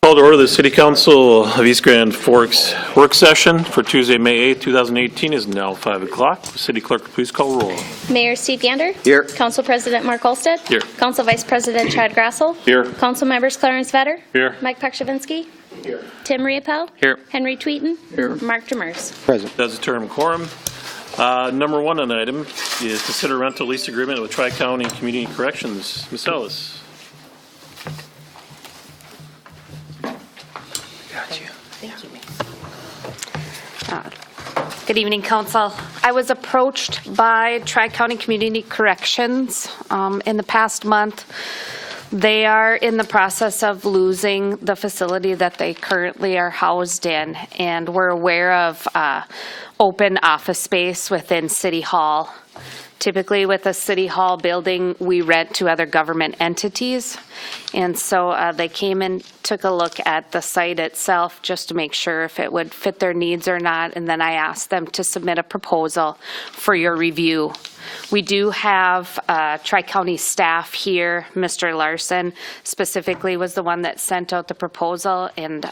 Call to order the City Council of East Grand Forks work session for Tuesday, May 8, 2018 is now 5 o'clock. City Clerk, please call roll. Mayor Steve Gander. Here. Council President Mark Olstead. Here. Council Vice President Chad Grassel. Here. Council Members Clarence Vetter. Here. Mike Pakshavinsky. Here. Tim Riepel. Here. Henry Tweeten. Here. Mark Demers. Present. That's a term quorum. Number one on the item is consider rental lease agreement with Tri-County Community Corrections. Ms. Ellis. Got you. Thank you. Good evening, Council. I was approached by Tri-County Community Corrections in the past month. They are in the process of losing the facility that they currently are housed in, and we're aware of open office space within City Hall. Typically with a City Hall building, we rent to other government entities. And so they came and took a look at the site itself just to make sure if it would fit their needs or not. And then I asked them to submit a proposal for your review. We do have Tri-County staff here. Mr. Larson specifically was the one that sent out the proposal. And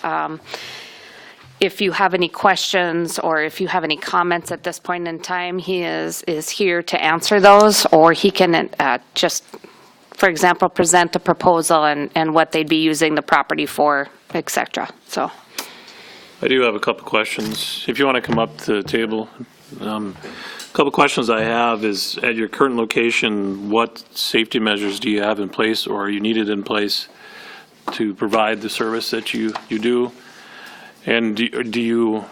if you have any questions or if you have any comments at this point in time, he is here to answer those, or he can just, for example, present a proposal and what they'd be using the property for, et cetera. So, I do have a couple questions. If you want to come up to the table. A couple questions I have is, at your current location, what safety measures do you have in place or you needed in place to provide the service that you do? And do you,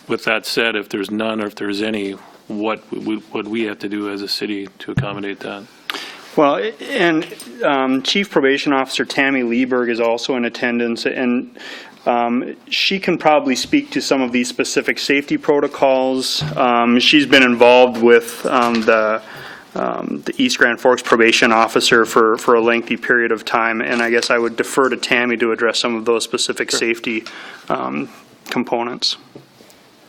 with that said, if there's none or if there's any, what would we have to do as a city to accommodate that? Well, and Chief Probation Officer Tammy Lieberg is also in attendance, and she can probably speak to some of these specific safety protocols. She's been involved with the East Grand Forks probation officer for a lengthy period of time, and I guess I would defer to Tammy to address some of those specific safety components.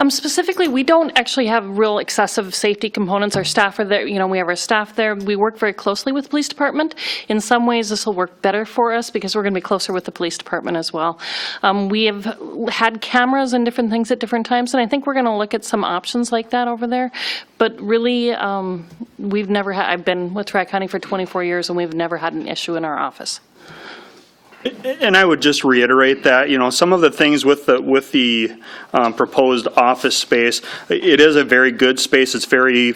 Specifically, we don't actually have real excessive safety components. Our staff are there, we have our staff there. We work very closely with the police department. In some ways, this will work better for us because we're going to be closer with the police department as well. We have had cameras and different things at different times, and I think we're going to look at some options like that over there. But really, we've never had, I've been with Tri-County for 24 years, and we've never had an issue in our office. And I would just reiterate that, some of the things with the proposed office space, it is a very good space. It's very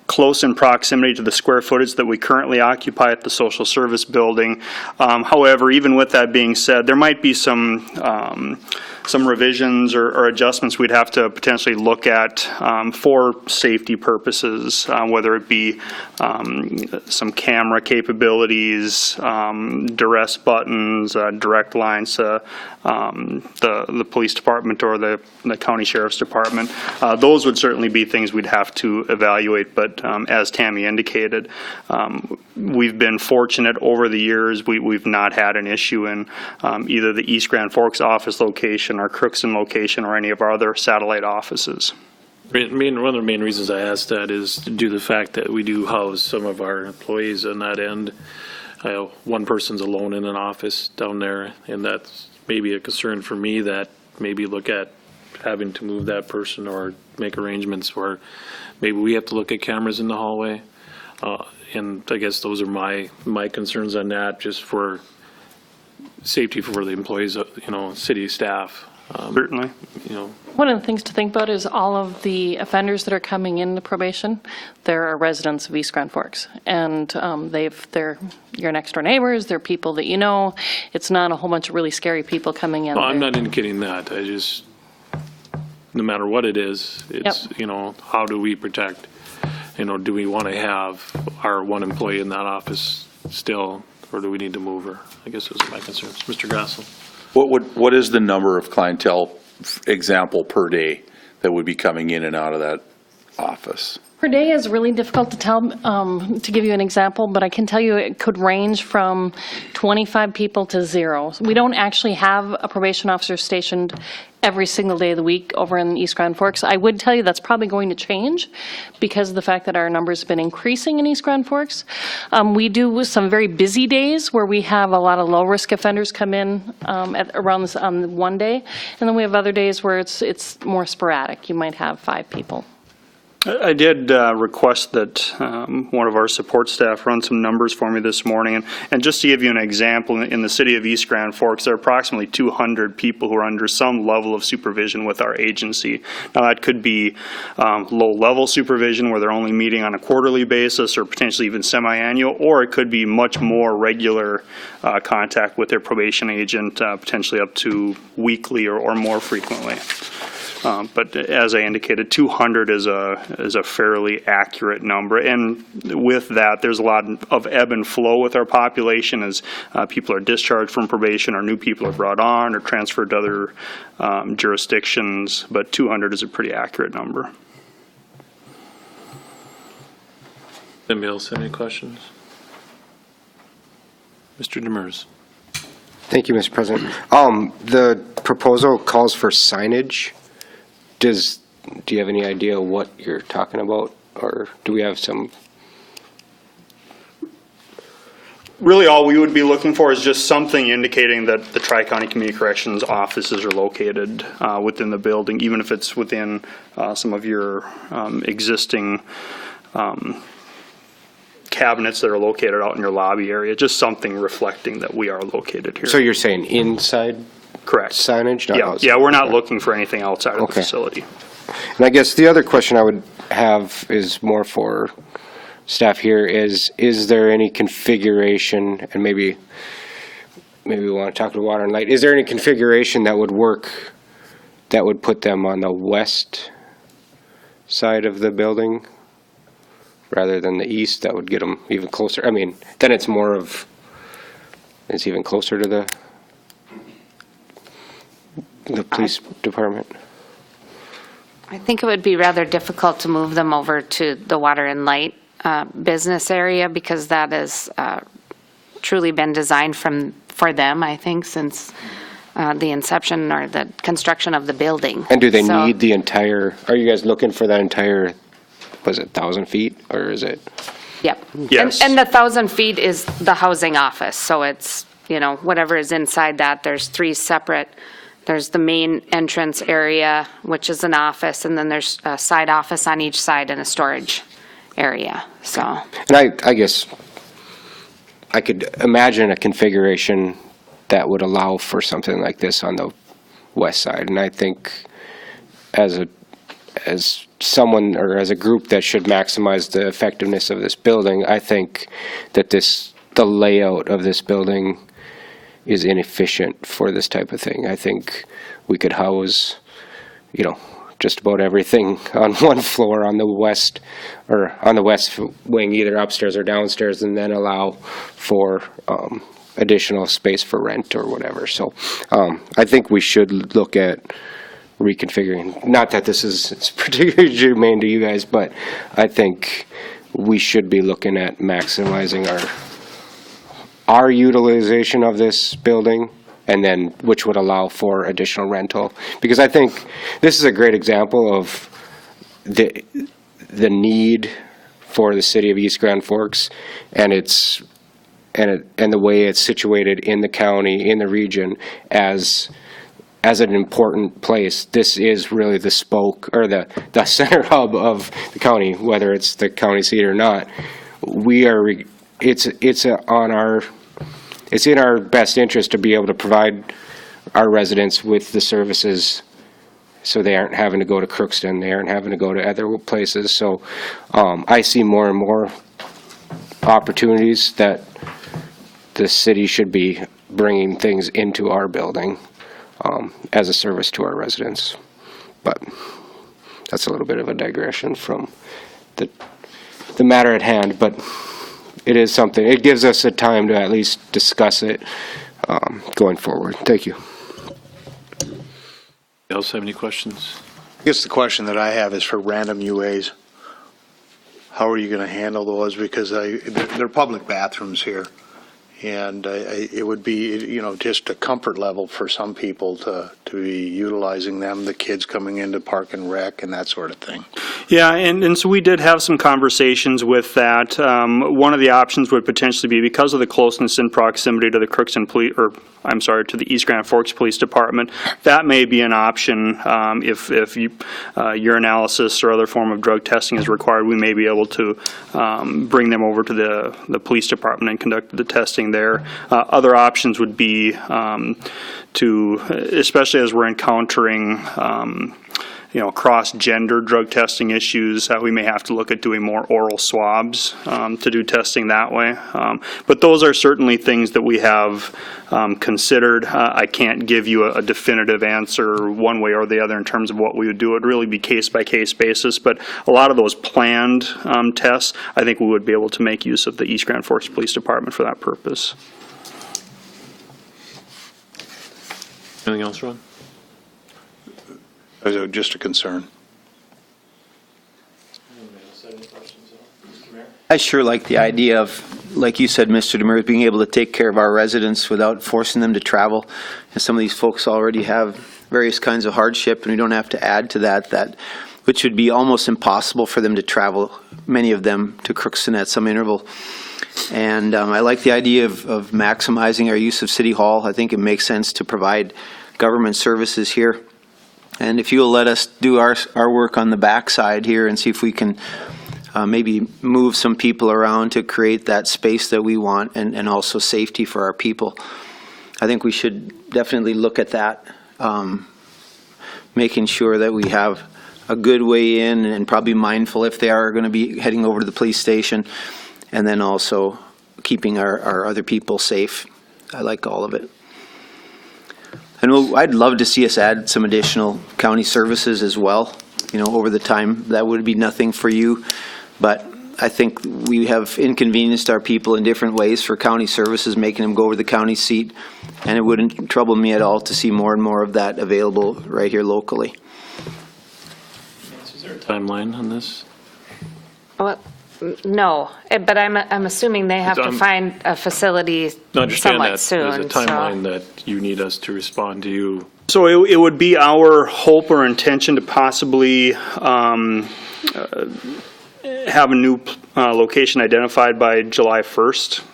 close in proximity to the square footage that we currently occupy at the social service building. However, even with that being said, there might be some revisions or adjustments we'd have to potentially look at for safety purposes, whether it be some camera capabilities, duress buttons, direct lines to the police department or the county sheriff's department. Those would certainly be things we'd have to evaluate, but as Tammy indicated, we've been fortunate over the years. We've not had an issue in either the East Grand Forks office location, our Crookston location, or any of our other satellite offices. One of the main reasons I asked that is due to the fact that we do house some of our employees on that end. One person's alone in an office down there, and that's maybe a concern for me, that maybe look at having to move that person or make arrangements where maybe we have to look at cameras in the hallway. And I guess those are my concerns on that, just for safety for the employees, city staff. Certainly. One of the things to think about is all of the offenders that are coming into probation, they're residents of East Grand Forks. And they're your next door neighbors, they're people that you know. It's not a whole bunch of really scary people coming in. Well, I'm not indicating that. I just, no matter what it is, it's, Yep. How do we protect, do we want to have our one employee in that office still, or do we need to move her? I guess those are my concerns. Mr. Grassel. What is the number of clientele, example, per day that would be coming in and out of that office? Per day is really difficult to tell, to give you an example, but I can tell you it could range from 25 people to 0. We don't actually have a probation officer stationed every single day of the week over in East Grand Forks. I would tell you that's probably going to change because of the fact that our numbers have been increasing in East Grand Forks. We do some very busy days where we have a lot of low-risk offenders come in on one day, and then we have other days where it's more sporadic. You might have 5 people. I did request that one of our support staff run some numbers for me this morning. And just to give you an example, in the city of East Grand Forks, there are approximately 200 people who are under some level of supervision with our agency. Now, that could be low-level supervision where they're only meeting on a quarterly basis or potentially even semi-annual, or it could be much more regular contact with their probation agent, potentially up to weekly or more frequently. But as I indicated, 200 is a fairly accurate number. And with that, there's a lot of ebb and flow with our population as people are discharged from probation or new people are brought on or transferred to other jurisdictions. But 200 is a pretty accurate number. Anybody else have any questions? Mr. Demers. Thank you, Mr. President. The proposal calls for signage. Do you have any idea what you're talking about, or do we have some? Really, all we would be looking for is just something indicating that the Tri-County Community Corrections offices are located within the building, even if it's within some of your existing cabinets that are located out in your lobby area, just something reflecting that we are located here. So you're saying inside? Correct. Signage? Not outside? Yeah, we're not looking for anything outside of the Okay. facility. And I guess the other question I would have is more for staff here is there any configuration, and maybe we want to talk to Water and Light, is there any configuration that would work, that would put them on the west side of the building rather than the east, that would get them even closer? I mean, then it's even closer to the police department. I think it would be rather difficult to move them over to the Water and Light business area because that has truly been designed for them, I think, since the inception or the construction of the building. And do they So- need the entire, are you guys looking for that entire, was it 1,000 feet, or is it? Yep. Yes. And the 1,000 feet is the housing office, so it's, whatever is inside that, there's 3 separate. There's the main entrance area, which is an office, and then there's a side office on each side and a storage area, so. And I guess I could imagine a configuration that would allow for something like this on the west side. And I think as someone or as a group that should maximize the effectiveness of this building, I think that the layout of this building is inefficient for this type of thing. I think we could house, just about everything on one floor on the west, or on the west wing, either upstairs or downstairs, and then allow for additional space for rent or whatever. So I think we should look at reconfiguring. Not that this is particularly germane to you guys, but I think we should be looking at maximizing our utilization of this building, and then which would allow for additional rental. Because I think this is a great example of the need for the city of East Grand Forks, and the way it's situated in the county, in the region, as an important place. This is really the spoke, or the center hub of the county, whether it's the county seat or not. It's in our best interest to be able to provide our residents with the services so they aren't having to go to Crookston, they aren't having to go to other places. So I see more and more opportunities that the city should be bringing things into our building as a service to our residents. But that's a little bit of a digression from the matter at hand, but it is something. It gives us a time to at least discuss it going forward. Thank you. Anybody else have any questions? I guess the question that I have is for random UAs. how are you going to handle those? Because they're public bathrooms here. And it would be, you know, just a comfort level for some people to be utilizing them, the kids coming into park and rec and that sort of thing. Yeah, and so we did have some conversations with that. One of the options would potentially be, because of the closeness and proximity to the Crookston Police, or I'm sorry, to the East Grand Forks Police Department, that may be an option. If urinalysis or other form of drug testing is required, we may be able to bring them over to the police department and conduct the testing there. Other options would be to, especially as we're encountering you know, cross-gender drug testing issues, we may have to look at doing more oral swabs to do testing that way. But those are certainly things that we have considered. I can't give you a definitive answer one way or the other in terms of what we would do. It would really be case-by-case basis, but a lot of those planned tests, I think we would be able to make use of the East Grand Forks Police Department for that purpose. Anything else, Ron? Just a concern. I sure like the idea of, like you said, Mr. Demers, being able to take care of our residents without forcing them to travel. And some of these folks already have various kinds of hardship, and we don't have to add to that which would be almost impossible for them to travel, many of them, to Crookston at some interval. And I like the idea of maximizing our use of City Hall. I think it makes sense to provide government services here. And if you'll let us do our work on the backside here and see if we can maybe move some people around to create that space that we want, and also safety for our people. I think we should definitely look at that, making sure that we have a good way in, and probably mindful if they are going to be heading over to the police station, and then also keeping our other people safe. I like all of it. And I'd love to see us add some additional county services as well. You know, over the time, that would be nothing for you, but I think we have inconvenienced our people in different ways for county services, making them go over the county seat, and it wouldn't trouble me at all to see more and more of that available right here locally. Is there a timeline on this? Well, no, but I'm assuming they have to find a facility No, I understand somewhat that. soon. There's a timeline that you need us to respond to you. So it would be our hope or intention to possibly have a new location identified by July 1st.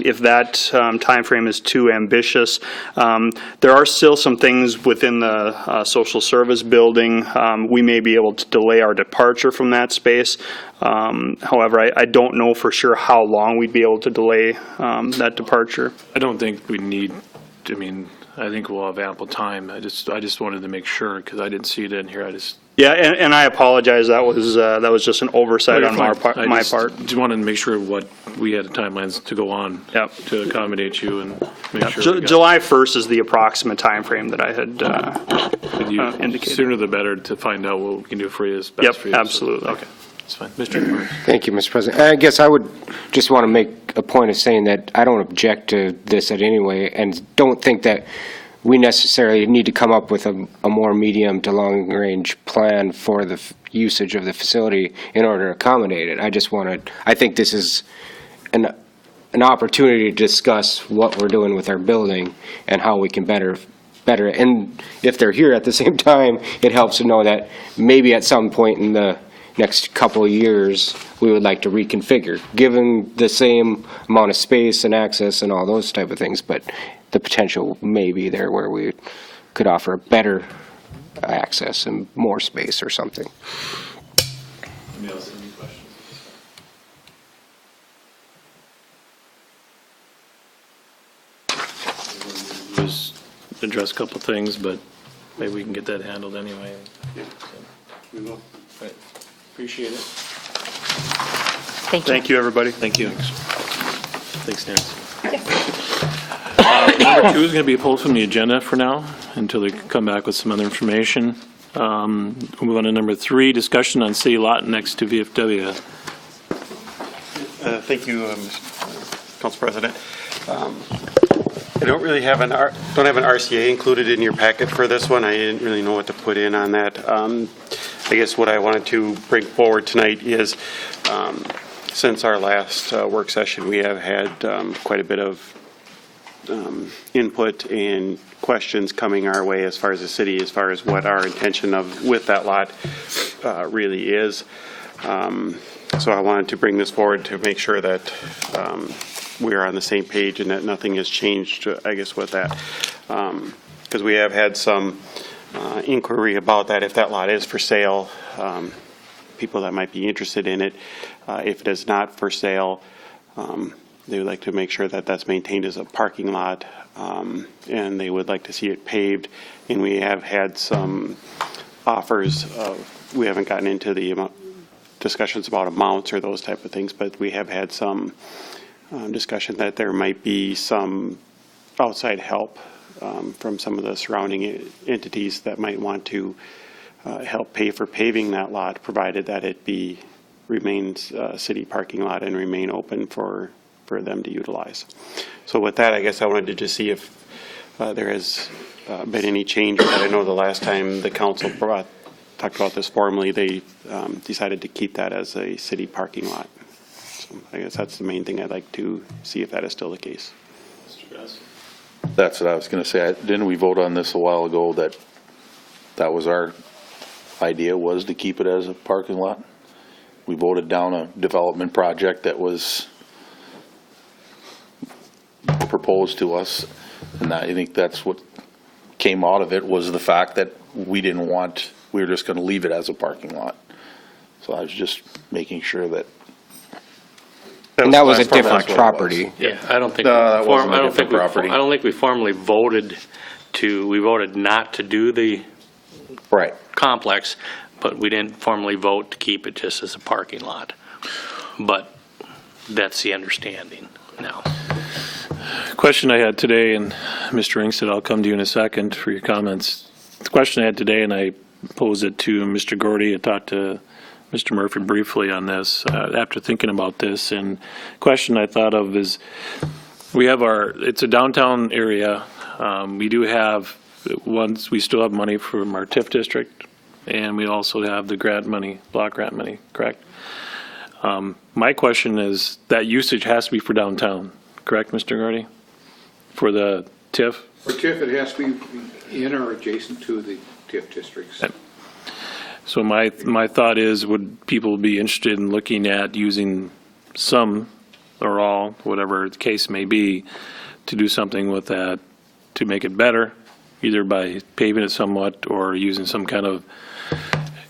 If that timeframe is too ambitious, there are still some things within the social service building. We may be able to delay our departure from that space. However, I don't know for sure how long we'd be able to delay that departure. I don't think we need, I mean, I think we'll have ample time. I just wanted to make sure, because I didn't see it in here. Yeah, and I apologize. That was just an oversight on my part. Just wanted to make sure what we had timelines to go on. Yep. To accommodate you and make sure. July 1st is the approximate time frame that I had indicated. Sooner the better to find out what we can do for you is best for you. Yep, absolutely. So, okay, that's fine. Mr. Demers. Thank you, Mr. President. I guess I would just want to make a point of saying that I don't object to this in any way, and don't think that we necessarily need to come up with a more medium to long-range plan for the usage of the facility in order to accommodate it. I think this is an opportunity to discuss what we're doing with our building and how we can better it. And if they're here at the same time, it helps to know that maybe at some point in the next couple of years, we would like to reconfigure, given the same amount of space and access and all those type of things, but the potential may be there where we could offer better access and more space or something. Anybody else have any questions? Just address a couple of things, but maybe we can get that handled anyway. We will. Right. Appreciate it. Thank you. Thank you, everybody. Thank you. Thanks, Nancy. Number 2 is going to be pulled from the agenda for now until they come back with some other information. We'll move on to number 3, discussion on city lot next to VFW. Thank you, Council President. I don't really have an RCA included in your packet for this one. I didn't really know what to put in on that. I guess what I wanted to bring forward tonight is Since our last work session, we have had quite a bit of input and questions coming our way as far as the city, as far as what our intention with that lot really is. So I wanted to bring this forward to make sure that we are on the same page and that nothing has changed, I guess, with that. Because we have had some inquiry about that, if that lot is for sale, people that might be interested in it. If it is not for sale, they would like to make sure that that's maintained as a parking lot, and they would like to see it paved. And we have had some offers we haven't gotten into the discussions about amounts or those type of things, but we have had some discussion that there might be some outside help from some of the surrounding entities that might want to help pay for paving that lot, provided that it remains a city parking lot and remain open for them to utilize. So with that, I guess I wanted to just see if there has been any change. But I know the last time the council talked about this formally, they decided to keep that as a city parking lot. So I guess that's the main thing I'd like to see if that is still the case. That's what I was going to say. Didn't we vote on this a while ago that was our idea, was to keep it as a parking lot? We voted down a development project that was proposed to us, and I think that's what came out of it, was the fact that we were just going to leave it as a parking lot. So I was just making sure that. And that was a That's what different it was. property. Yeah, I don't think, that wasn't a I don't different think property. I don't think we formally voted we voted not to do the Right. complex, but we didn't formally vote to keep it just as a parking lot. But that's the understanding now. Question I had today, and Mr. Inkstead, I'll come to you in a second for your comments. The question I had today, and I posed it to Mr. Gordy, I talked to Mr. Murphy briefly on this after thinking about this, and question I thought of is, it's a downtown area. We do have, we still have money from our TIF district, and we also have the grant money, block grant money, correct? My question is, that usage has to be for downtown, correct, Mr. Gordy? For the TIF? For TIF, it has to be in or adjacent to the TIF districts. So my thought is, would people be interested in looking at using some or all, whatever the case may be, to do something with that to make it better, either by paving it somewhat or using some kind of,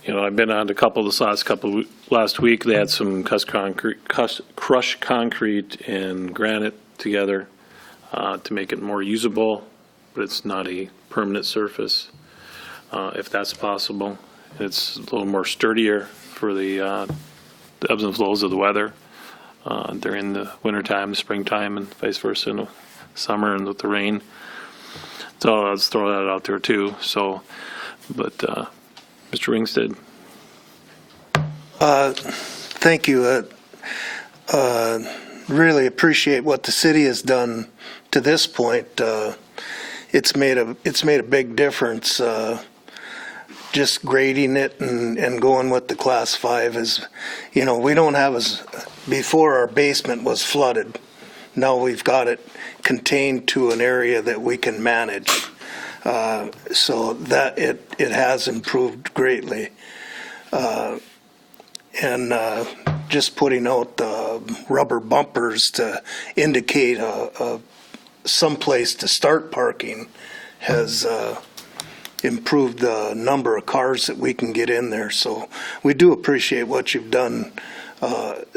I've been on a couple this last week. They had some crushed concrete and granite together to make it more usable, but it's not a permanent surface, if that's possible. It's a little more sturdier for the ebbs and flows of the weather during the wintertime, the springtime, and vice versa in the summer and with the rain. So let's throw that out there too. So, but Mr. Ringstead. Thank you. Really appreciate what the city has done to this point. It's made a big difference. Just grading it and going with the class 5 is, we don't have before our basement was flooded. Now we've got it contained to an area that we can manage. So that it has improved greatly. And just putting out rubber bumpers to indicate some place to start parking has improved the number of cars that we can get in there. So we do appreciate what you've done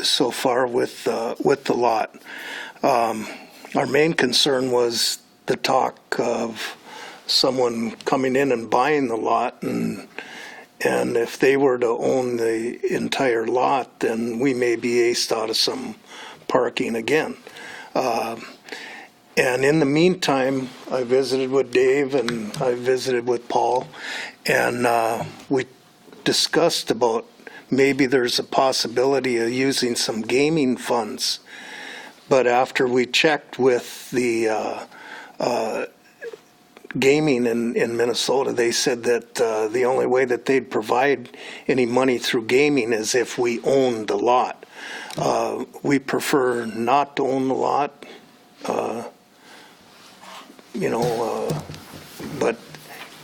so far with the lot. Our main concern was the talk of someone coming in and buying the lot, and if they were to own the entire lot, then we may be aced out of some parking again. And in the meantime, I visited with Dave and I visited with Paul, and we discussed about maybe there's a possibility of using some gaming funds. But after we checked with the gaming in Minnesota, they said that the only way that they'd provide any money through gaming is if we owned the lot. We prefer not to own the lot, but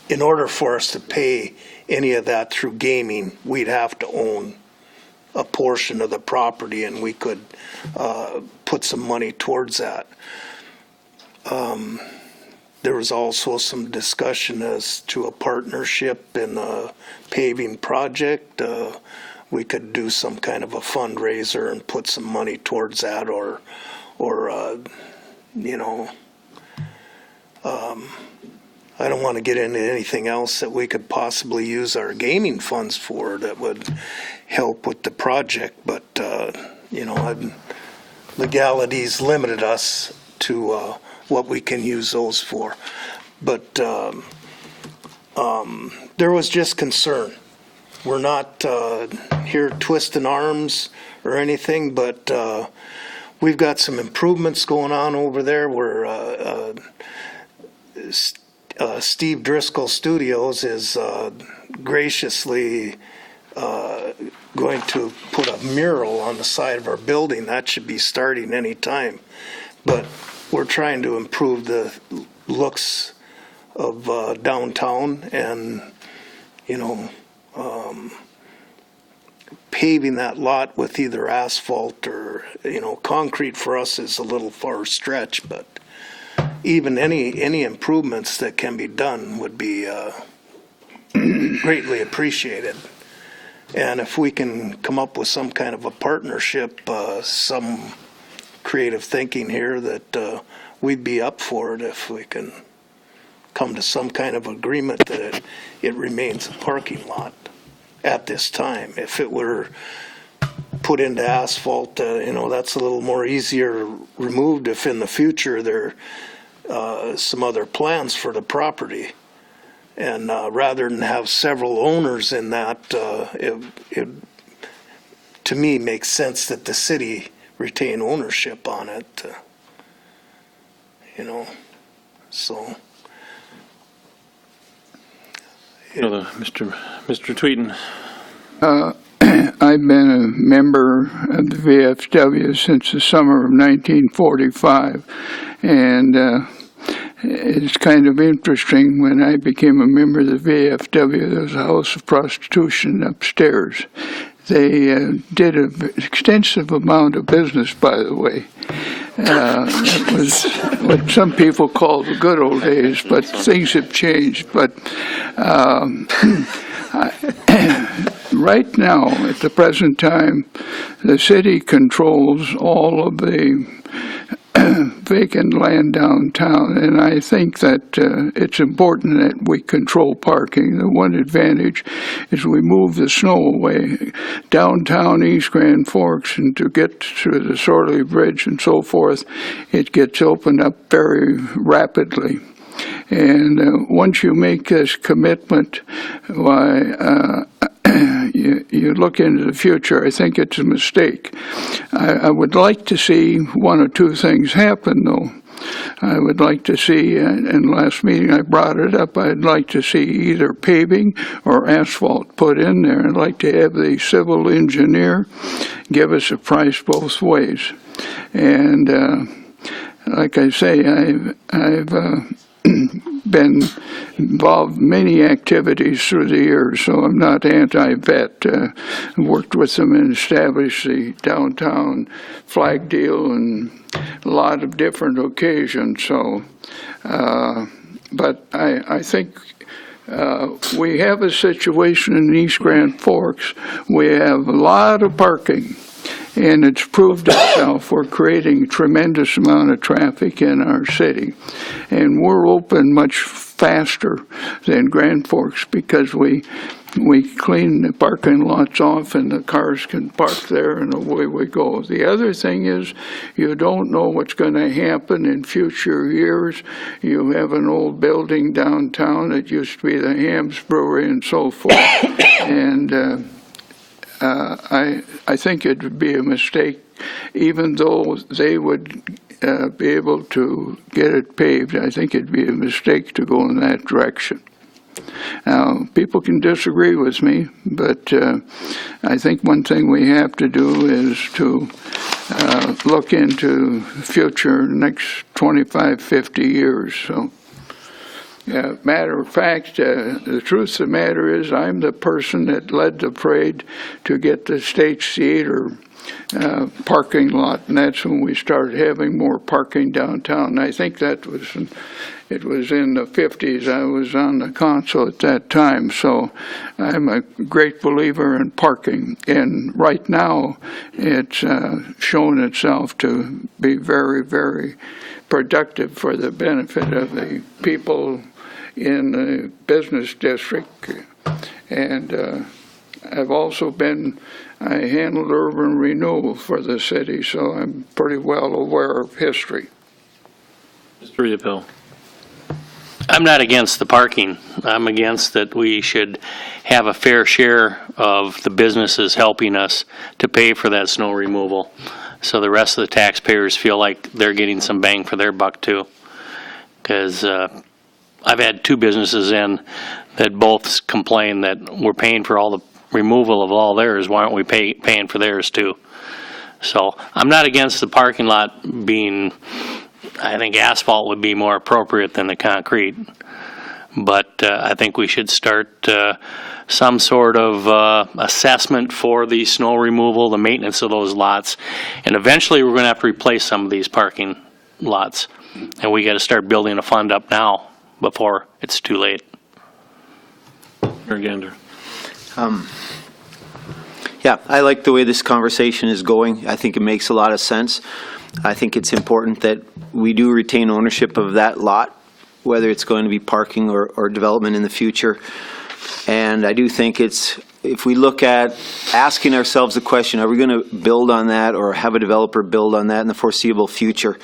in order for us to pay any of that through gaming, we'd have to own a portion of the property, and we could put some money towards that. There was also some discussion as to a partnership in a paving project. We could do some kind of a fundraiser and put some money towards that, or I don't want to get into anything else that we could possibly use our gaming funds for that would help with the project, but, legalities limited us to what we can use those for. But there was just concern. We're not here twisting arms or anything, but we've got some improvements going on over there where Steve Driscoll Studios is graciously going to put a mural on the side of our building. That should be starting any time. But we're trying to improve the looks of downtown, and, paving that lot with either asphalt or, concrete for us is a little far stretch, but even any improvements that can be done would be greatly appreciated. And if we can come up with some kind of a partnership, some creative thinking here, that we'd be up for it if we can come to some kind of agreement that it remains a parking lot at this time. If it were put into asphalt, that's a little more easier removed if in the future there some other plans for the property. And rather than have several owners in that, it to me makes sense that the city retain ownership on it, so. Mr. Tweeden. I've been a member of the VFW since the summer of 1945, and it's kind of interesting. When I became a member of the VFW, there was a house of prostitution upstairs. They did an extensive amount of business, by the way. It was what some people call the good old days, but things have changed. But right now, at the present time, the city controls all of the vacant land downtown, and I think that it's important that we control parking. The one advantage is we move the snow away downtown East Grand Forks, and to get to the Sorley Bridge and so forth, it gets opened up very rapidly. And once you make this commitment, why, you look into the future, I think it's a mistake. I would like to see one or two things happen, though. I would like to see, in last meeting I brought it up, I'd like to see either paving or asphalt put in there. I'd like to have the civil engineer give us a price both ways. And like I say, I've been involved in many activities through the years, so I'm not anti-vet. Worked with them and established the downtown flag deal and a lot of different occasions. So, but I think we have a situation in East Grand Forks. We have a lot of parking, and it's proved itself. We're creating a tremendous amount of traffic in our city, and we're open much faster than Grand Forks because we clean the parking lots off and the cars can park there and away we go. The other thing is you don't know what's going to happen in future years. You have an old building downtown that used to be the Hams Brewery and so forth, and I think it would be a mistake, even though they would be able to get it paved. I think it'd be a mistake to go in that direction. Now, people can disagree with me, but I think one thing we have to do is to look into future next 25, 50 years. So, yeah, matter of fact, the truth of the matter is I'm the person that led the parade to get the States Theater parking lot, and that's when we started having more parking downtown. And I think that was, it was in the 50s. I was on the council at that time, so I'm a great believer in parking. And right now, it's shown itself to be very, very productive for the benefit of the people in the business district. And I've also I handled urban renewal for the city, so I'm pretty well aware of history. Mr. Riepel. I'm not against the parking. I'm against that we should have a fair share of the businesses helping us to pay for that snow removal, so the rest of the taxpayers feel like they're getting some bang for their buck too. Because I've had two businesses in that both complain that we're paying for all the removal of all theirs, why aren't we paying for theirs too? So I'm not against the parking lot being, I think asphalt would be more appropriate than the concrete. But I think we should start some sort of assessment for the snow removal, the maintenance of those lots. And eventually we're going to have to replace some of these parking lots. And we got to start building a fund up now before it's too late. Mayor Gander. Yeah, I like the way this conversation is going. I think it makes a lot of sense. I think it's important that we do retain ownership of that lot, whether it's going to be parking or development in the future. And I do think if we look at asking ourselves the question, are we going to build on that or have a developer build on that in the foreseeable future?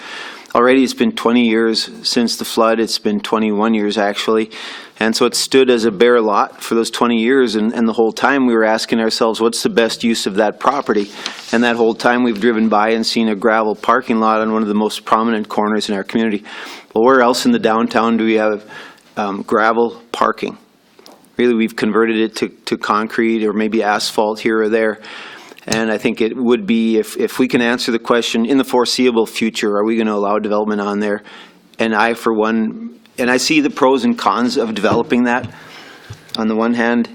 Already it's been 20 years since the flood. It's been 21 years actually. And so it stood as a bare lot for those 20 years, and the whole time we were asking ourselves, what's the best use of that property? And that whole time we've driven by and seen a gravel parking lot on one of the most prominent corners in our community. Well, where else in the downtown do we have gravel parking? Really, we've converted it to concrete or maybe asphalt here or there. And I think it would be, if we can answer the question, in the foreseeable future, are we going to allow development on there? And I, for one, and I see the pros and cons of developing that. On the one hand,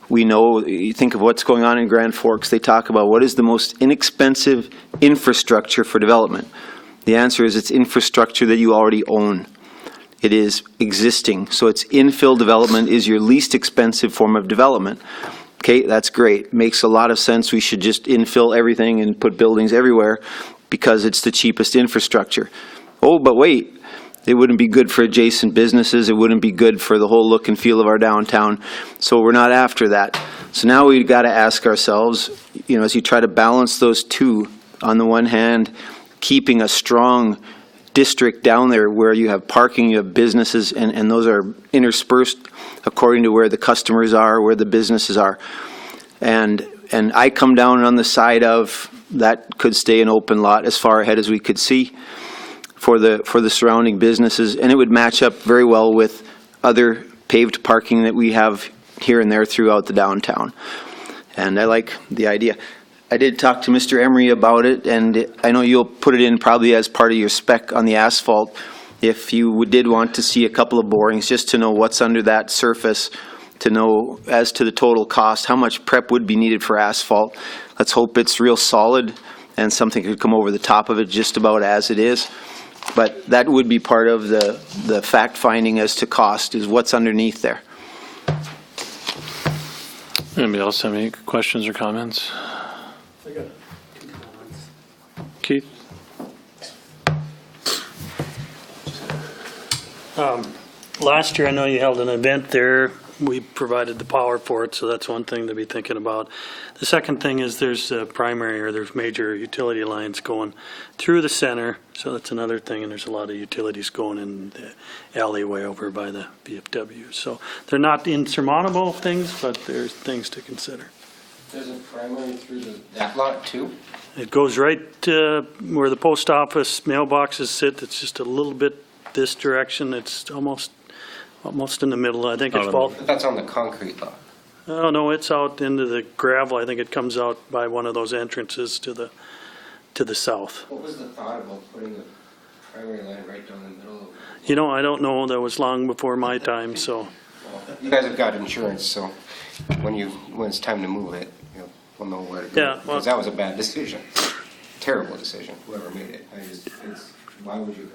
we know, you think of what's going on in Grand Forks, they talk about what is the most inexpensive infrastructure for development. The answer is it's infrastructure that you already own. It is existing. So it's infill development is your least expensive form of development. Okay, that's great. Makes a lot of sense. We should just infill everything and put buildings everywhere because it's the cheapest infrastructure. Oh, but wait. It wouldn't be good for adjacent businesses. It wouldn't be good for the whole look and feel of our downtown. So we're not after that. So now we've got to ask ourselves, you know, as you try to balance those two, on the one hand, keeping a strong district down there where you have parking, you have businesses, and those are interspersed according to where the customers are, where the businesses are. And I come down on the side of that could stay an open lot as far ahead as we could see for the surrounding businesses, and it would match up very well with other paved parking that we have here and there throughout the downtown. And I like the idea. I did talk to Mr. Emery about it, and I know you'll put it in probably as part of your spec on the asphalt if you did want to see a couple of borings just to know what's under that surface, to know as to the total cost, how much prep would be needed for asphalt. Let's hope it's real solid and something could come over the top of it just about as it is. But that would be part of the fact finding as to cost, is what's underneath there. Anybody else have any questions or comments? I got 2 comments. Keith? Last year, I know you held an event there. We provided the power for it, so that's one thing to be thinking about. The second thing is there's there's major utility lines going through the center, so that's another thing, and there's a lot of utilities going in the alleyway over by the VFW. So they're not insurmountable things, but there's things to consider. There's a primary through that lot too? It goes right where the post office mailboxes sit. It's just a little bit this direction. It's almost almost in the middle. I think it's Fall. That's on the concrete lot. Oh, no, it's out into the gravel. I think it comes out by one of those entrances to the south. What was the thought about putting the primary line right down the middle of? You know, I don't know. That was long before my time, so. You guys have got insurance, so when it's time to move it, we'll know where to go. Yeah, well- Because that was a bad decision. Terrible decision, whoever made it. Why would you,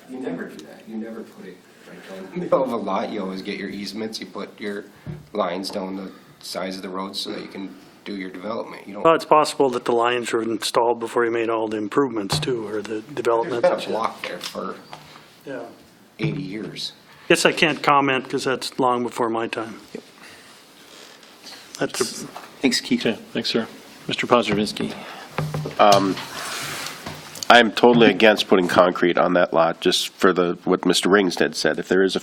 you never do that. You never put it right down the middle of a lot. You always get your easements, you put your lines down the sides of the road so that you can do your development. You don't. Well, it's possible that the lines were installed before you made all the improvements too, or the There's development. been a block there for Yeah. 80 years. Guess I can't comment because that's long before my time. That's, Thanks, Keith. Okay, thanks, sir. Mr. Pozdrawincki. I'm totally against putting concrete on that lot, just for what Mr. Ringsted said. If there is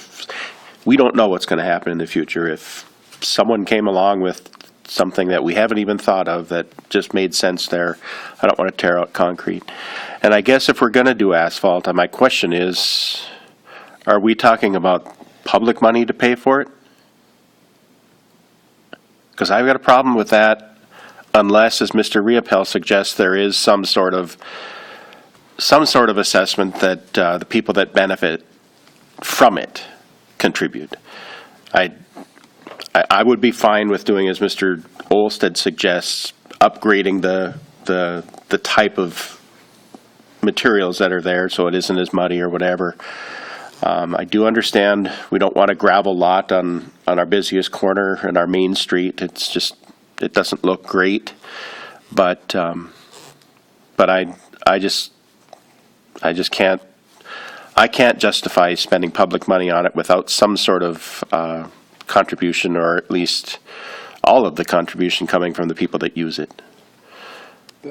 we don't know what's going to happen in the future. If someone came along with something that we haven't even thought of that just made sense there, I don't want to tear out concrete. And I guess if we're going to do asphalt, my question is, are we talking about public money to pay for it? Because I've got a problem with that unless, as Mr. Riepel suggests, there is some sort of assessment that the people that benefit from it contribute. I would be fine with doing as Mr. Olsted suggests, upgrading the type of materials that are there so it isn't as muddy or whatever. I do understand we don't want a gravel lot on our busiest corner and our main street. It's just, it doesn't look great. But I just can't justify spending public money on it without some sort of contribution, or at least all of the contribution coming from the people that use it.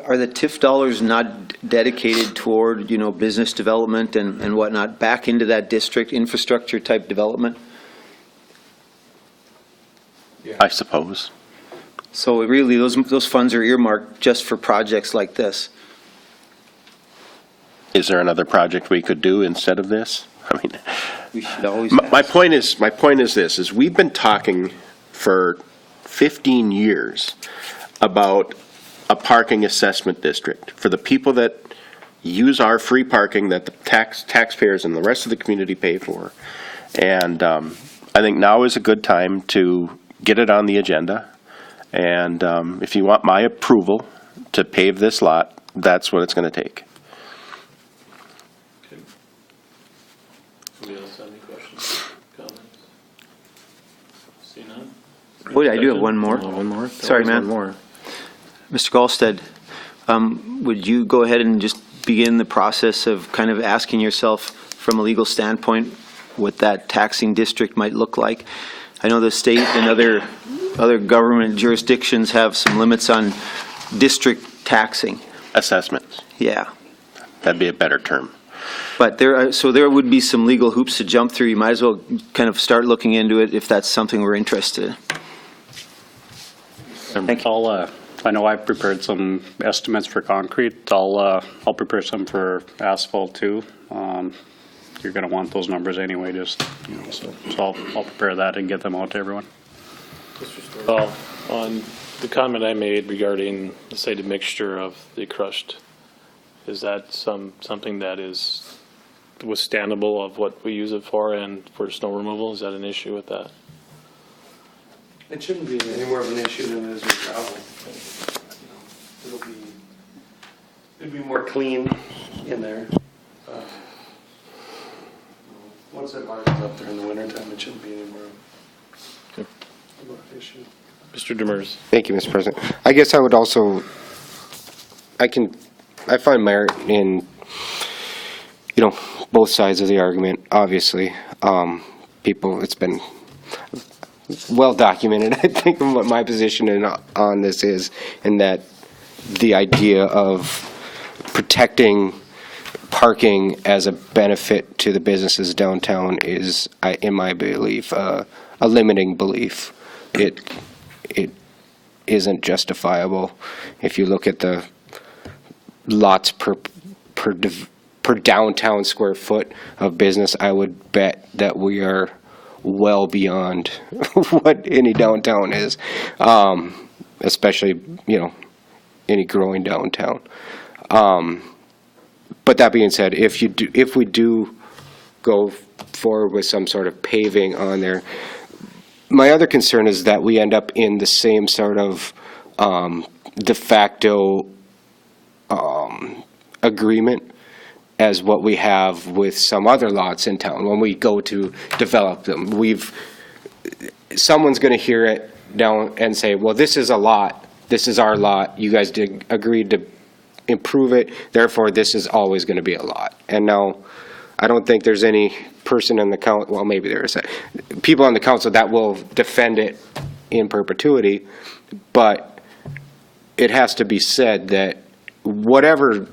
Are the TIF dollars not dedicated toward, business development and whatnot, back into that district infrastructure type development? I suppose. So really, those funds are earmarked just for projects like this? Is there another project we could do instead of this? I mean, We should always my ask. point is this, is we've been talking for 15 years about a parking assessment district for the people that use our free parking that the taxpayers and the rest of the community pay for. And I think now is a good time to get it on the agenda. And if you want my approval to pave this lot, that's what it's going to take. Somebody else have any questions, comments? See none? Wait, I do have one more. One more? Sorry, man. One more. Mr. Gallstead, would you go ahead and just begin the process of kind of asking yourself from a legal standpoint what that taxing district might look like? I know the state and other government jurisdictions have some limits on district taxing. Assessments. Yeah. That'd be a better term. But there would be some legal hoops to jump through. You might as well kind of start looking into it if that's something we're interested in. Thank you. I know I prepared some estimates for concrete. I'll prepare some for asphalt too. You're going to want those numbers anyway, just, so I'll prepare that and get them out to everyone. Well, on the comment I made regarding, say, the mixture of the crushed, is that something that is withstandable of what we use it for and for snow removal? Is that an issue with that? It shouldn't be any more of an issue than it is with gravel. It'll be more clean in there. Once that line is up there in the wintertime, it shouldn't be any more of an issue. Mr. Demers. Thank you, Mr. President. I guess I would also, I find merit in, both sides of the argument, obviously. It's been well documented, I think, of what my position on this is, and that the idea of protecting parking as a benefit to the businesses downtown is, in my belief, a limiting belief. It isn't justifiable. If you look at the lots per downtown square foot of business, I would bet that we are well beyond what any downtown is, especially, any growing downtown. But that being said, if we do go forward with some sort of paving on there, my other concern is that we end up in the same sort of de facto agreement as what we have with some other lots in town when we go to develop them. Someone's going to hear it down and say, well, this is a lot, this is our lot, you guys agreed to improve it, therefore this is always going to be a lot. And now, I don't think there's any person in the council, well, maybe there is, people on the council that will defend it in perpetuity, but it has to be said that whatever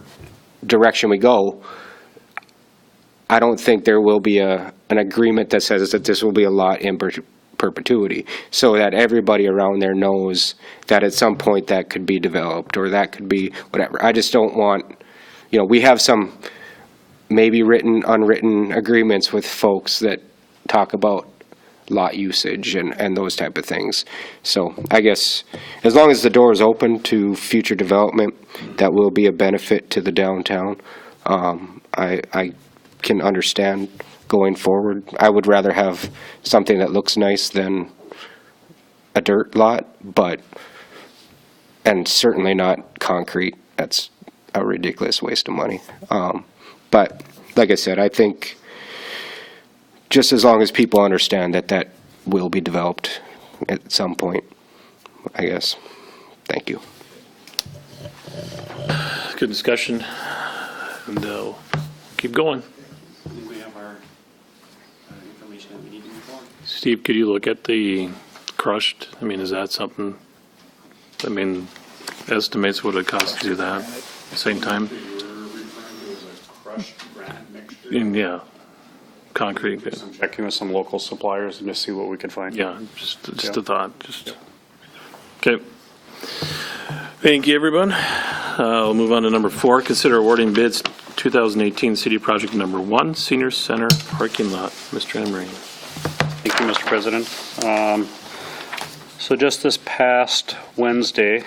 direction we go, I don't think there will be an agreement that says that this will be a lot in perpetuity, so that everybody around there knows that at some point that could be developed, or that could be whatever. I just don't want, we have some maybe written, unwritten agreements with folks that talk about lot usage and those type of things. So I guess as long as the door is open to future development that will be a benefit to the downtown, I can understand going forward. I would rather have something that looks nice than a dirt lot, and certainly not concrete. That's a ridiculous waste of money. But like I said, I think just as long as people understand that will be developed at some point, I guess. Thank you. Good discussion, and keep going. I think we have our information that we need to move on. Steve, could you look at the crushed? I mean, is that something, estimates what it costs to do that at the same time? Yeah, concrete. Checking with some local suppliers and just see what we can find. Yeah, just a thought. Okay. Thank you, everyone. We'll move on to number 4. Consider awarding bids 2018 city project number 1, Senior Center parking lot. Mr. Emery. Thank you, Mr. President. So just this past Wednesday,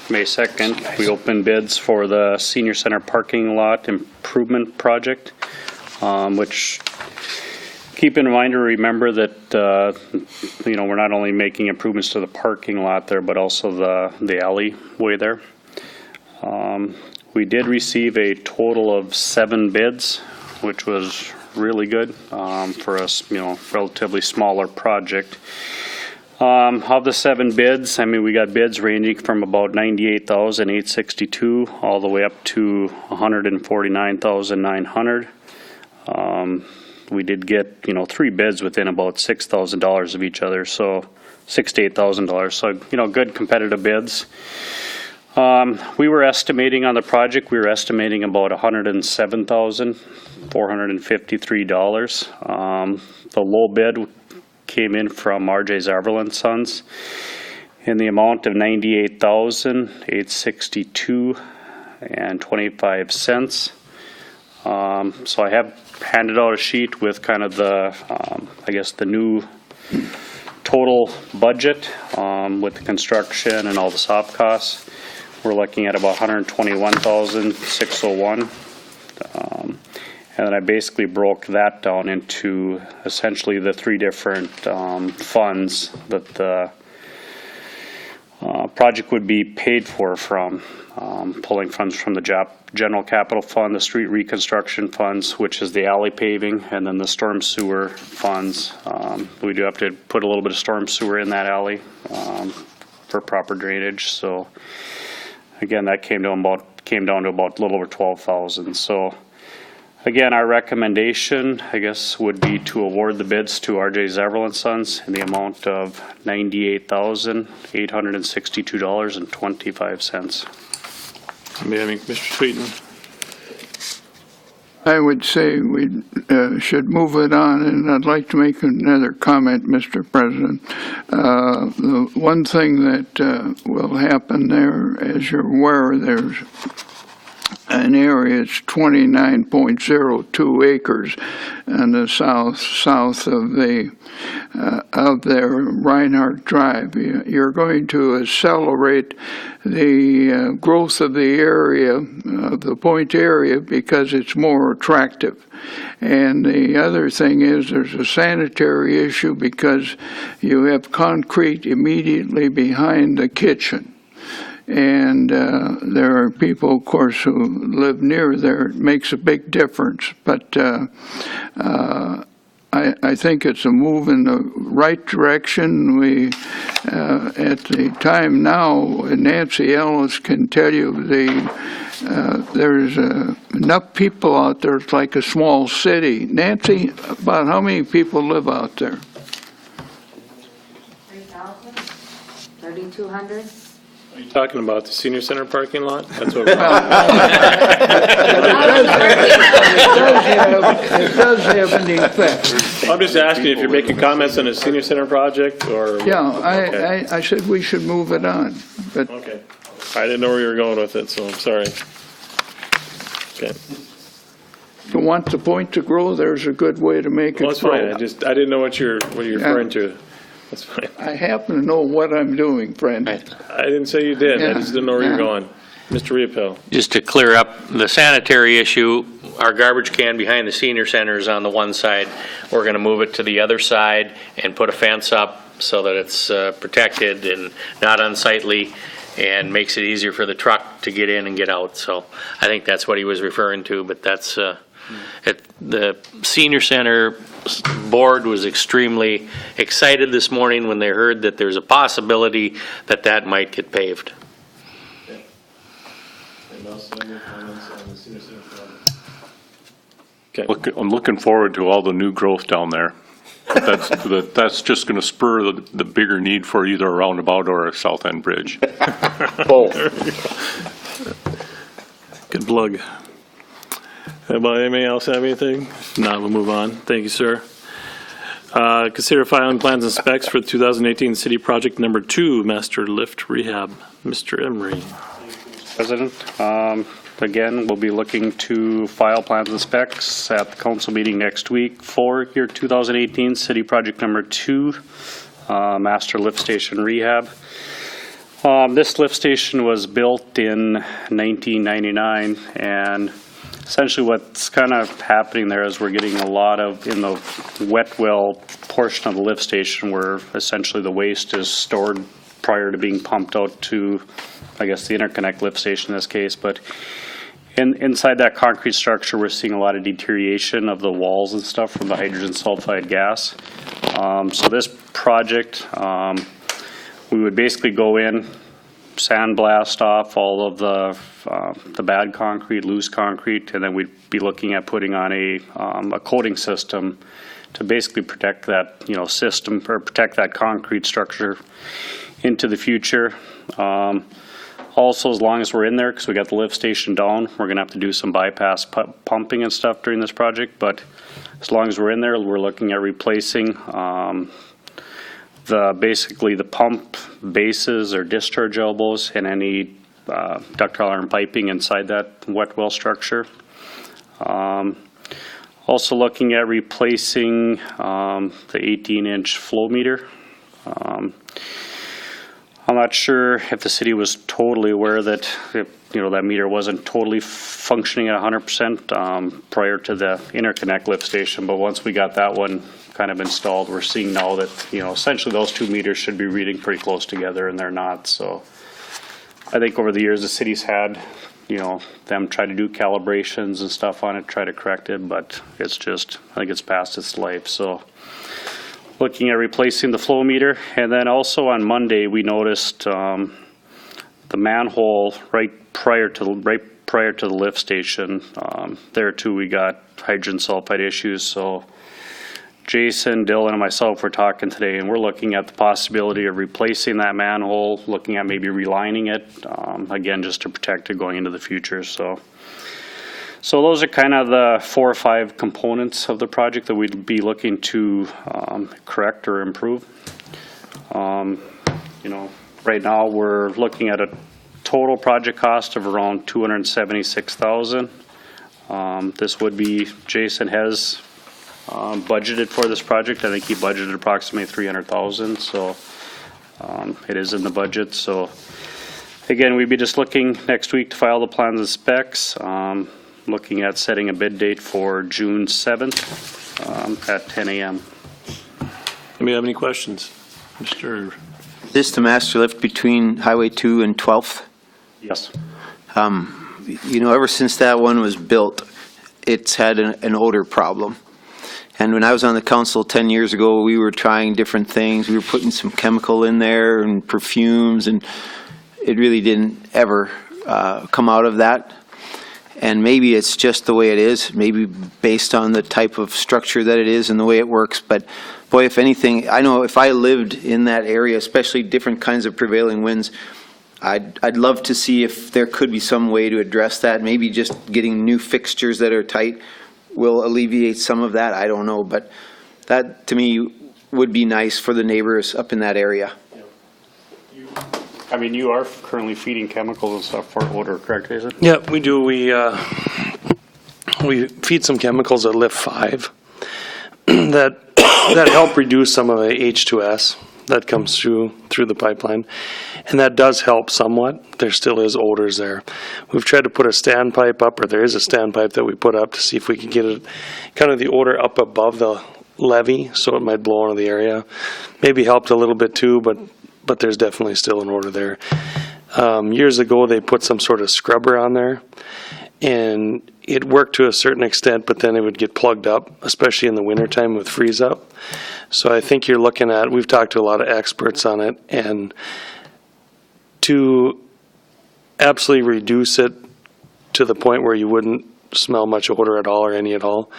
May 2nd, we opened bids for the Senior Center parking lot improvement project, which, keep in mind or remember that, we're not only making improvements to the parking lot there, but also the alleyway there. We did receive a total of 7 bids, which was really good for a relatively smaller project. Of the 7 bids, we got bids ranging from about $98,862 all the way up to $149,900. We did get, 3 bids within about $6,000 of each other, so $6,000 to $8,000. So, good competitive bids. We were estimating on the project, about $107,453. The low bid came in from R.J. Zarvel & Sons in the amount of $98,862.25. So I have handed out a sheet with kind of the, the new total budget with the construction and all the soft costs. We're looking at about $121,601. And then I basically broke that down into essentially the 3 different funds that the project would be paid for from, pulling funds from the general capital fund, the street reconstruction funds, which is the alley paving, and then the storm sewer funds. We do have to put a little bit of storm sewer in that alley for proper drainage. So again, that came down to about a little over $12,000. So again, our recommendation, would be to award the bids to R.J. Zarvel & Sons in the amount of $98,862.25. Mr. Sweeten. I would say we should move it on, and I'd like to make another comment, Mr. President. The one thing that will happen there, as you're aware, there's an area, it's 29.02 acres on the south of their Reinhardt Drive. You're going to accelerate the growth of the area, the point area, because it's more attractive. And the other thing is there's a sanitary issue because you have concrete immediately behind the kitchen. And there are people, of course, who live near there. It makes a big difference. But I think it's a move in the right direction. We, at the time now, Nancy Ellis can tell you there's enough people out there. It's like a small city. Nancy, about how many people live out there? 3,000? 3,200? Are you talking about the senior center parking lot? That's what It does have an effect. I'm just asking if you're making comments on a senior center project, or? Yeah, I said we should move it on, but Okay. I didn't know where you were going with it, so I'm sorry. Okay. if you want the point to grow, there's a good way to make it grow. Well, that's fine. I didn't know what you're referring to. That's fine. I happen to know what I'm doing, friend. I didn't say you did. I Yeah. just didn't know where you're Yeah. going. Mr. Riepel. Just to clear up the sanitary issue, our garbage can behind the senior center is on the one side. We're going to move it to the other side and put a fence up so that it's protected and not unsightly, and makes it easier for the truck to get in and get out. So I think that's what he was referring to, but that's, the senior center board was extremely excited this morning when they heard that there's a possibility that that might get paved. I'm looking forward to all the new growth down there. That's just going to spur the bigger need for either a roundabout or a south end bridge. Both. Good plug. Anybody else have anything? If not, we'll move on. Thank you, sir. Consider filing plans and specs for 2018 city project number 2, Master Lift Rehab. Mr. Emery. President, again, we'll be looking to file plans and specs at the council meeting next week for your 2018 city project number 2, Master Lift Station Rehab. This lift station was built in 1999, and essentially what's kind of happening there is we're getting a lot of, in the wet well portion of the lift station, where essentially the waste is stored prior to being pumped out to, I guess, the interconnect lift station in this case. But inside that concrete structure, we're seeing a lot of deterioration of the walls and stuff from the hydrogen sulfide gas. So this project, we would basically go in, sandblast off all of the bad concrete, loose concrete, and then we'd be looking at putting on a coating system to basically protect that, system, or protect that concrete structure into the future. Also, as long as we're in there, because we got the lift station down, we're going to have to do some bypass pumping and stuff during this project. But as long as we're in there, we're looking at replacing basically the pump bases or discharge elbows and any ductile iron piping inside that wet well structure. Also looking at replacing the 18-inch flow meter. I'm not sure if the city was totally aware that that meter wasn't totally functioning at 100% prior to the interconnect lift station, but once we got that one kind of installed, we're seeing now that essentially those two meters should be reading pretty close together, and they're not. So I think over the years the city's had them try to do calibrations and stuff on it, try to correct it, but it's just, I think it's past its life. So looking at replacing the flow meter. And then also on Monday, we noticed the manhole right prior to the lift station. There too, we got hydrogen sulfide issues. So Jason, Dylan, and myself were talking today, and we're looking at the possibility of replacing that manhole, looking at maybe relining it, again, just to protect it going into the future. So those are kind of the 4 or 5 components of the project that we'd be looking to correct or improve. Right now we're looking at a total project cost of around $276,000. This would be, Jason has budgeted for this project. I think he budgeted approximately $300,000, so it is in the budget. So again, we'd be just looking next week to file the plans and specs, looking at setting a bid date for June 7th at 10 a.m. Anybody have any questions? Mr. This the master lift between Highway 2 and 12th? Yes. You know, ever since that one was built, it's had an odor problem. And when I was on the council 10 years ago, we were trying different things. We were putting some chemical in there and perfumes, and it really didn't ever come out of that. And maybe it's just the way it is, maybe based on the type of structure that it is and the way it works. But boy, if anything, I know if I lived in that area, especially different kinds of prevailing winds, I'd love to see if there could be some way to address that. Maybe just getting new fixtures that are tight will alleviate some of that. I don't know, but that to me would be nice for the neighbors up in that area. I mean, you are currently feeding chemicals and stuff for odor, correct, Jason? Yeah, we do. We feed some chemicals at lift 5 that help reduce some of the H2S that comes through the pipeline, and that does help somewhat. There still is odors there. We've tried to put a standpipe up, or there is a standpipe that we put up to see if we can get it, kind of the odor up above the levee, so it might blow into the area. Maybe helped a little bit too, but there's definitely still an odor there. Years ago, they put some sort of scrubber on there, and it worked to a certain extent, but then it would get plugged up, especially in the wintertime with freeze up. So I think you're looking at, we've talked to a lot of experts on it, and to absolutely reduce it to the point where you wouldn't smell much odor at all or any at all,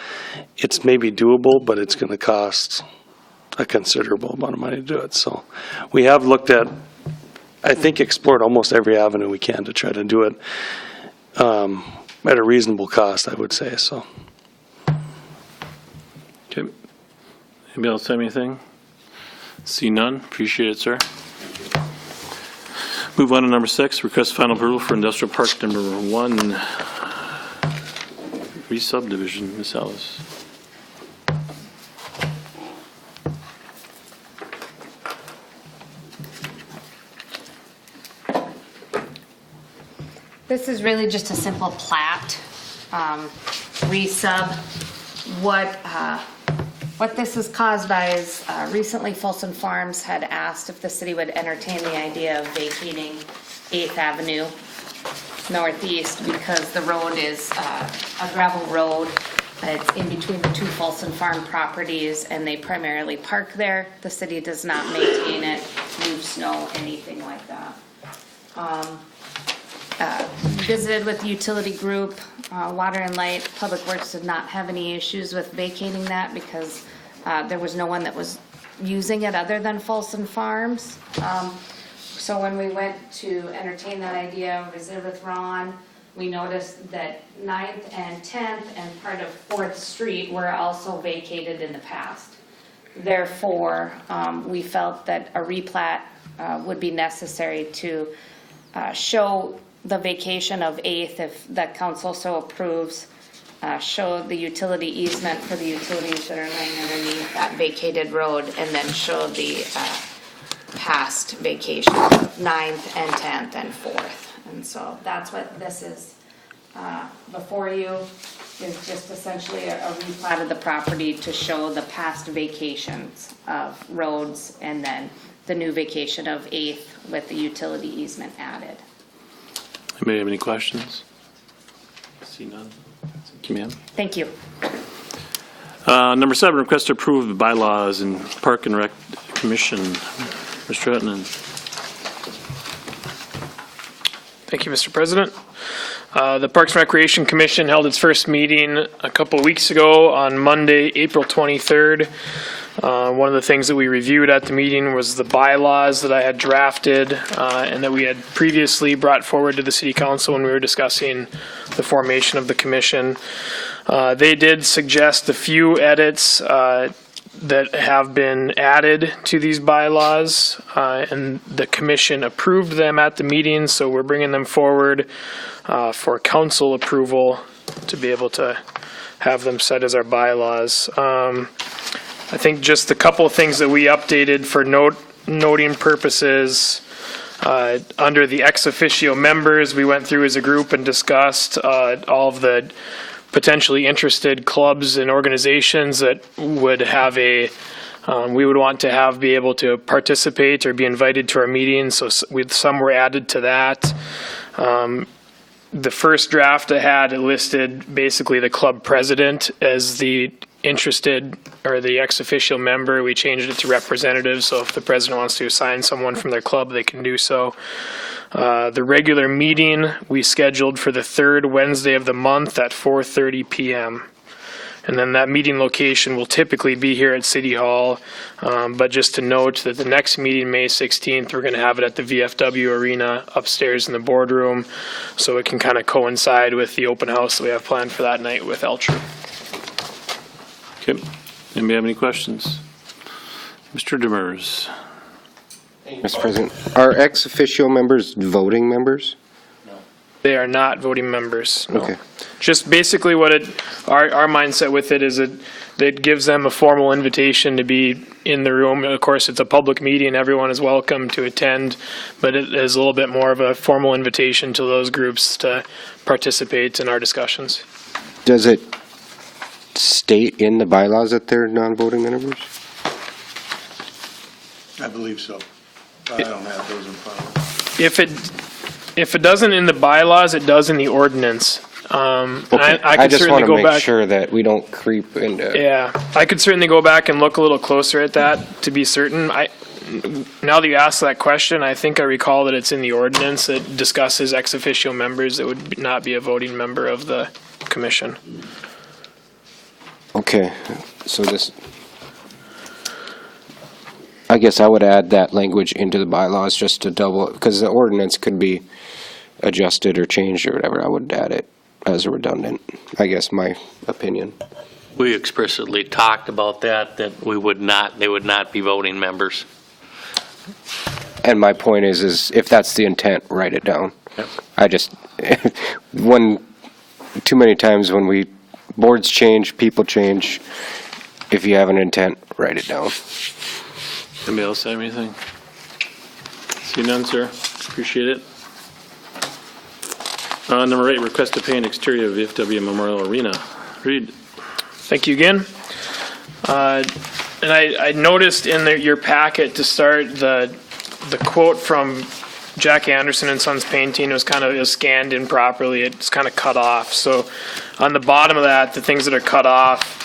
it's maybe doable, but it's going to cost a considerable amount of money to do it. So we have looked at, I think, explored almost every avenue we can to try to do it at a reasonable cost, I would say. So. Okay. Anybody else have anything? See none. Appreciate it, sir. Move on to number 6, request final approval for industrial park number 1, Resubdivision. Ms. Ellis. This is really just a simple plat, resub. What this is caused by is recently Folsom Farms had asked if the city would entertain the idea of vacating 8th Avenue Northeast because the road is a gravel road. It's in between the 2 Folsom Farm properties, and they primarily park there. The city does not maintain it, move snow, anything like that. Visited with the utility group, Water and Light, Public Works did not have any issues with vacating that because there was no one that was using it other than Folsom Farms. So when we went to entertain that idea, visited with Ron, we noticed that 9th and 10th and part of 4th Street were also vacated in the past. Therefore, we felt that a replat would be necessary to show the vacation of 8th, if the council so approves, show the utility easement for the utilities that are laying underneath that vacated road, and then show the past vacation of 9th and 10th and 4th. And so that's what this is before you, is just essentially a replat of the property to show the past vacations of roads and then the new vacation of 8th with the utility easement added. Anybody have any questions? See none. Thank you. Number 7, request to approve the bylaws and Park and Rec Commission. Mr. Huttunen. Thank you, Mr. President. The Parks and Recreation Commission held its first meeting a couple of weeks ago on Monday, April 23rd. One of the things that we reviewed at the meeting was the bylaws that I had drafted and that we had previously brought forward to the City Council when we were discussing the formation of the commission. They did suggest a few edits that have been added to these bylaws, and the commission approved them at the meeting, so we're bringing them forward for council approval to be able to have them set as our bylaws. I think just a couple of things that we updated for noting purposes. Under the ex officio members, we went through as a group and discussed all of the potentially interested clubs and organizations that would have we would want to have be able to participate or be invited to our meetings. So some were added to that. The first draft I had, it listed basically the club president as the interested or the ex officio member. We changed it to representative, so if the president wants to assign someone from their club, they can do so. The regular meeting we scheduled for the third Wednesday of the month at 4:30 p.m. And then that meeting location will typically be here at City Hall. But just to note that the next meeting, May 16th, we're going to have it at the VFW Arena upstairs in the boardroom. So it can kind of coincide with the open house that we have planned for that night with Elcher. Okay. Anybody have any questions? Mr. Demers. Mr. President, are ex officio members voting members? They are not voting members. No. Okay. Just basically what our mindset with it is it gives them a formal invitation to be in the room. Of course, it's a public meeting. Everyone is welcome to attend, but it is a little bit more of a formal invitation to those groups to participate in our discussions. Does it state in the bylaws that they're non-voting members? I believe so. I don't have those in front of me. If it doesn't in the bylaws, it does in the ordinance. Okay. I I could just certainly want to go make back. sure that we don't creep into. Yeah, I could certainly go back and look a little closer at that to be certain. Now that you asked that question, I think I recall that it's in the ordinance that discusses ex officio members that would not be a voting member of the commission. Okay, so I guess I would add that language into the bylaws just to double, because the ordinance could be adjusted or changed or whatever. I would add it as a redundant, I guess, my opinion. We explicitly talked about that they would not be voting members. And my point is if that's the intent, write it down. Yep. I just, too many times when boards change, people change. If you have an intent, write it down. Anybody else have anything? See none, sir. Appreciate it. Number 8, request to pay an exterior of VFW Memorial Arena. Reid. Thank you again. And I noticed in your packet to start the quote from Jack Anderson and Sons Painting was scanned in properly. It's kind of cut off. So on the bottom of that, the things that are cut off,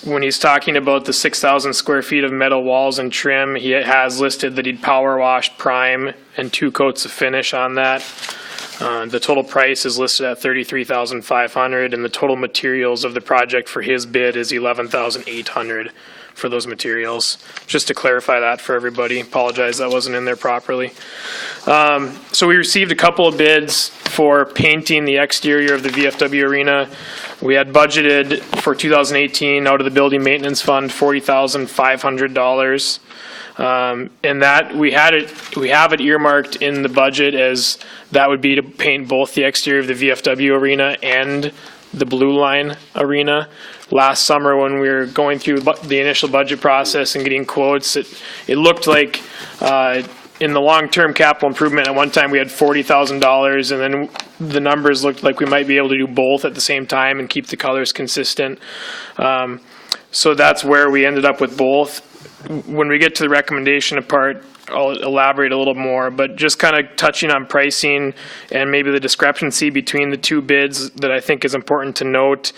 when he's talking about the 6,000 square feet of metal walls and trim, he has listed that he'd power wash, prime, and 2 coats of finish on that. The total price is listed at $33,500, and the total materials of the project for his bid is $11,800 for those materials. Just to clarify that for everybody. Apologize that wasn't in there properly. So we received a couple of bids for painting the exterior of the VFW Arena. We had budgeted for 2018 out of the building maintenance fund $40,500. And that we have it earmarked in the budget as that would be to paint both the exterior of the VFW Arena and the Blue Line Arena. Last summer when we were going through the initial budget process and getting quotes, it looked like in the long-term capital improvement at one time we had $40,000, and then the numbers looked like we might be able to do both at the same time and keep the colors consistent. So that's where we ended up with both. When we get to the recommendation part, I'll elaborate a little more, but just kind of touching on pricing and maybe the discrepancy between the two bids that I think is important to note.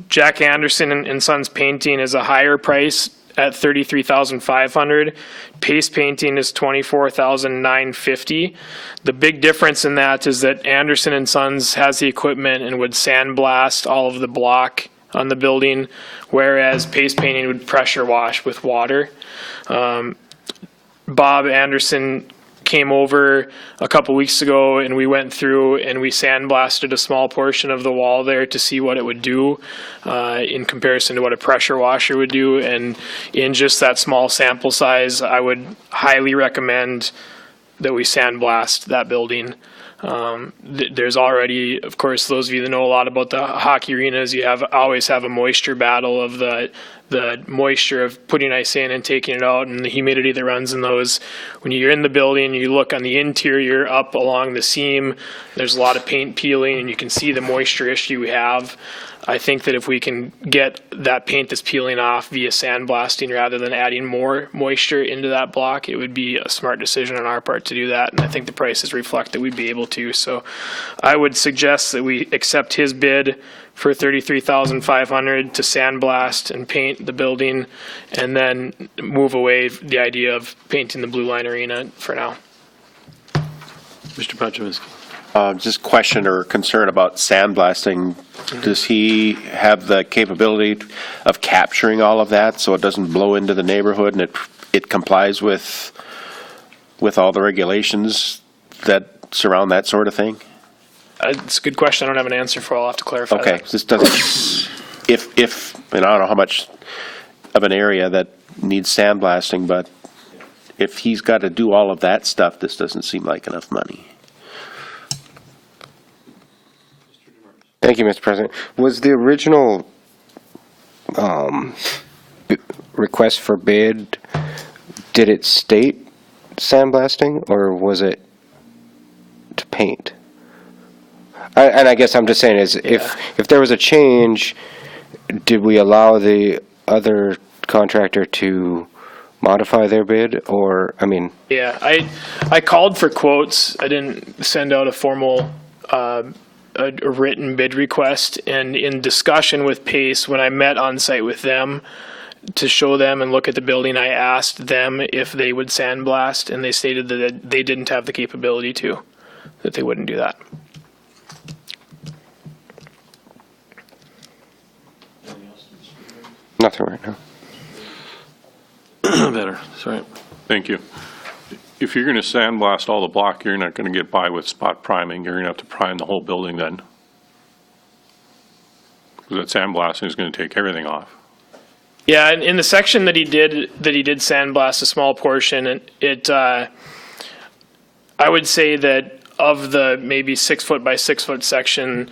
Jack Anderson and Sons Painting is a higher price at $33,500. Paste painting is $24,950. The big difference in that is that Anderson and Sons has the equipment and would sandblast all of the block on the building, whereas paste painting would pressure wash with water. Bob Anderson came over a couple weeks ago and we went through and we sandblasted a small portion of the wall there to see what it would do in comparison to what a pressure washer would do. And in just that small sample size, I would highly recommend that we sandblast that building. There's already, of course, those of you that know a lot about the hockey arenas, you always have a moisture battle of the moisture of putting ice in and taking it out, and the humidity that runs in those. When you're in the building, you look on the interior up along the seam, there's a lot of paint peeling, and you can see the moisture issue we have. I think that if we can get that paint that's peeling off via sandblasting rather than adding more moisture into that block, it would be a smart decision on our part to do that. And I think the prices reflect that we'd be able to. So I would suggest that we accept his bid for $33,500 to sandblast and paint the building, and then move away the idea of painting the Blue Line Arena for now. Mr. Paczynski. Just question or concern about sandblasting. Does he have the capability of capturing all of that so it doesn't blow into the neighborhood and it complies with all the regulations that surround that sort of thing? It's a good question. I don't have an answer for. I'll have to clarify. Okay, that. this doesn't. If and I don't know how much of an area that needs sandblasting, but if he's got to do all of that stuff, this doesn't seem like enough money. Thank you, Mr. President. Was the original request for bid, did it state sandblasting, or was it to paint? And I guess I'm just saying is if there was a change, did we allow the other contractor to modify their bid, or, I mean? Yeah, I called for quotes. I didn't send out a formal a written bid request, and in discussion with Pace, when I met on site with them to show them and look at the building, I asked them if they would sandblast, and they stated that they didn't have the capability to, that they wouldn't do that. Nothing right now. Better, sorry. Thank you. If you're going to sandblast all the block, you're not going to get by with spot priming. You're going to have to prime the whole building then. Because that sandblasting is going to take everything off. Yeah, and in the section that he did sandblast a small portion, and I would say that of the maybe 6 foot by 6 foot section,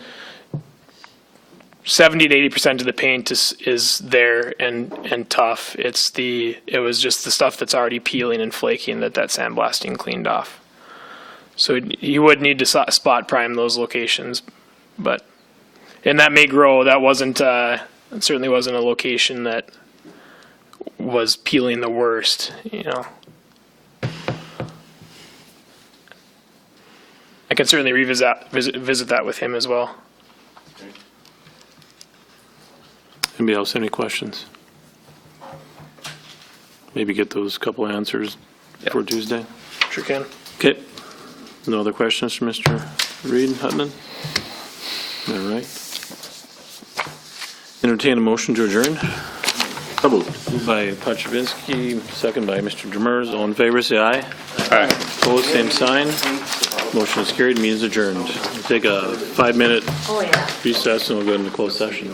70 to 80% of the paint is there and tough. It was just the stuff that's already peeling and flaking that sandblasting cleaned off. So you would need to spot prime those locations, and that may grow. That it certainly wasn't a location that was peeling the worst, you know. I can certainly visit that with him as well. Anybody else, any questions? Maybe get those couple answers for Tuesday? Sure can. Okay. No other questions for Mr. Reid and Huttunen? All right. Entertain a motion to adjourn. Moved by Paczynski, second by Mr. Demers. All in favor, say aye. Aye. Opposed, same sign. Motion is carried, means adjourned. We'll take a 5-minute recess and we'll go into closed session.